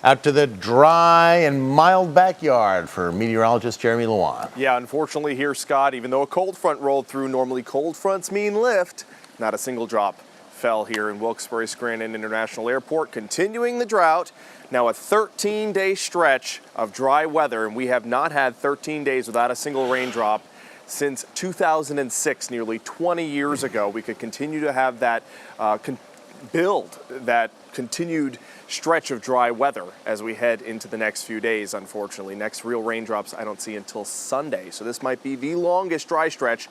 out to the dry and mild backyard for meteorologist Jeremy Lewan. Yeah, unfortunately here, Scott, even though a cold front rolled through, normally cold fronts mean lift, not a single drop fell here in Wilkes-Barre Scranton International Airport, continuing the drought. Now a 13-day stretch of dry weather, and we have not had 13 days without a single raindrop since 2006, nearly 20 years ago. We could continue to have that build, that continued stretch of dry weather as we head into the next few days, unfortunately. Next real raindrops I don't see until Sunday, so this might be the longest dry stretch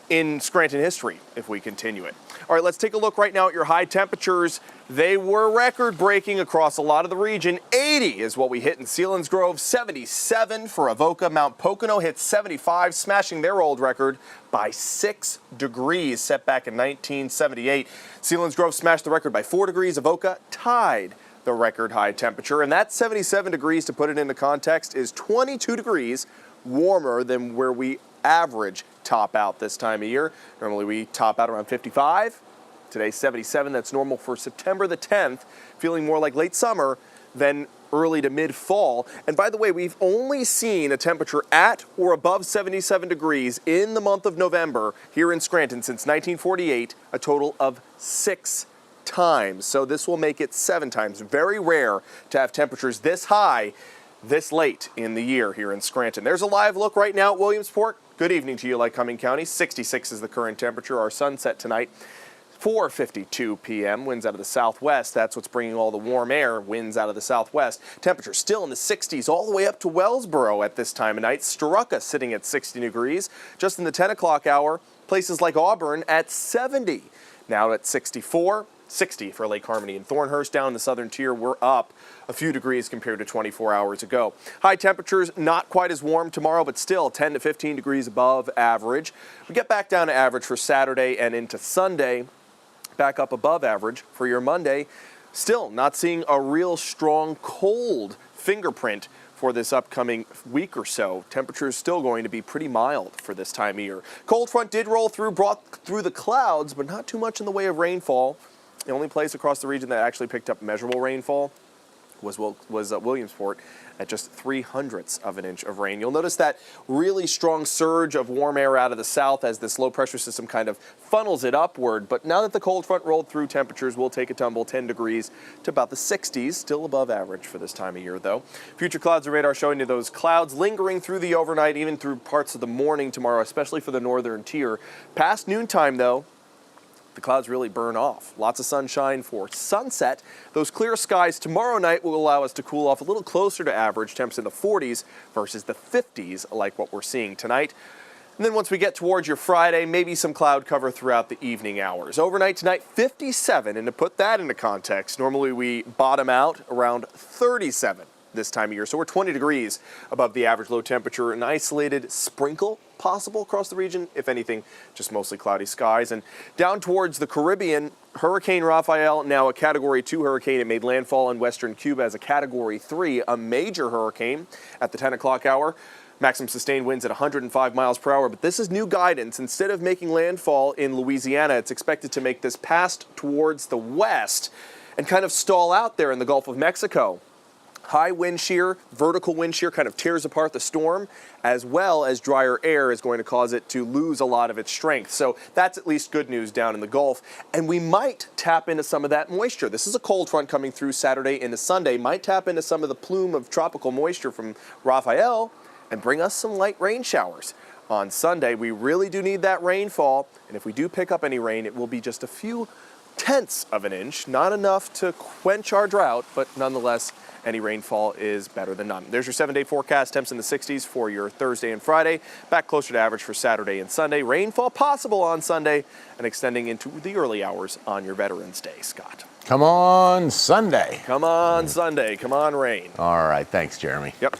in Scranton history if we continue it. All right, let's take a look right now at your high temperatures. They were record-breaking across a lot of the region. 80 is what we hit in Selinsgrove, 77 for Avoca. Mount Pocono hit 75, smashing their old record by 6 degrees, set back in 1978. Selinsgrove smashed the record by 4 degrees. Avoca tied the record high temperature, and that 77 degrees, to put it into context, is 22 degrees warmer than where we average top out this time of year. Normally we top out around 55. Today 77. That's normal for September the 10th, feeling more like late summer than early to mid fall. And by the way, we've only seen a temperature at or above 77 degrees in the month of November here in Scranton since 1948, a total of 6 times. So this will make it 7 times. Very rare to have temperatures this high this late in the year here in Scranton. There's a live look right now at Williamsport. Good evening to you, Lycoming County. 66 is the current temperature. Our sunset tonight, 4:52 p.m. Winds out of the southwest. That's what's bringing all the warm air. Winds out of the southwest. Temperature still in the 60s all the way up to Wellsboro at this time of night. Strucka sitting at 60 degrees. Just in the 10 o'clock hour, places like Auburn at 70. Now at 64. 60 for Lake Harmony and Thornhurst. Down in the southern tier, we're up a few degrees compared to 24 hours ago. High temperatures not quite as warm tomorrow, but still 10 to 15 degrees above average. We get back down to average for Saturday and into Sunday, back up above average for your Monday. Still not seeing a real strong cold fingerprint for this upcoming week or so. Temperatures still going to be pretty mild for this time of year. Cold front did roll through, brought through the clouds, but not too much in the way of rainfall. The only place across the region that actually picked up measurable rainfall was Williamsport at just 0.03 of an inch of rain. You'll notice that really strong surge of warm air out of the south as this low pressure system kind of funnels it upward. But now that the cold front rolled through, temperatures will take a tumble 10 degrees to about the 60s, still above average for this time of year though. Future clouds and radar showing you those clouds lingering through the overnight, even through parts of the morning tomorrow, especially for the northern tier. Past noontime though, the clouds really burn off. Lots of sunshine for sunset. Those clear skies tomorrow night will allow us to cool off a little closer to average, temps in the 40s versus the 50s like what we're seeing tonight. And then once we get towards your Friday, maybe some cloud cover throughout the evening hours. Overnight tonight, 57, and to put that into context, normally we bottom out around 37 this time of year. So we're 20 degrees above the average low temperature. An isolated sprinkle possible across the region. If anything, just mostly cloudy skies. And down towards the Caribbean, Hurricane Rafael, now a Category 2 hurricane. It made landfall in western Cuba as a Category 3, a major hurricane at the 10 o'clock hour. Maximum sustained winds at 105 miles per hour. But this is new guidance. Instead of making landfall in Louisiana, it's expected to make this pass towards the west and kind of stall out there in the Gulf of Mexico. High wind shear, vertical wind shear kind of tears apart the storm, as well as drier air is going to cause it to lose a lot of its strength. So that's at least good news down in the Gulf. And we might tap into some of that moisture. This is a cold front coming through Saturday into Sunday. Might tap into some of the plume of tropical moisture from Rafael and bring us some light rain showers. On Sunday, we really do need that rainfall. And if we do pick up any rain, it will be just a few tenths of an inch. Not enough to quench our drought, but nonetheless, any rainfall is better than none. There's your 7-day forecast. Temps in the 60s for your Thursday and Friday. Back closer to average for Saturday and Sunday. Rainfall possible on Sunday and extending into the early hours on your Veterans Day. Scott. Come on Sunday. Come on Sunday. Come on rain. All right. Thanks, Jeremy. Yep.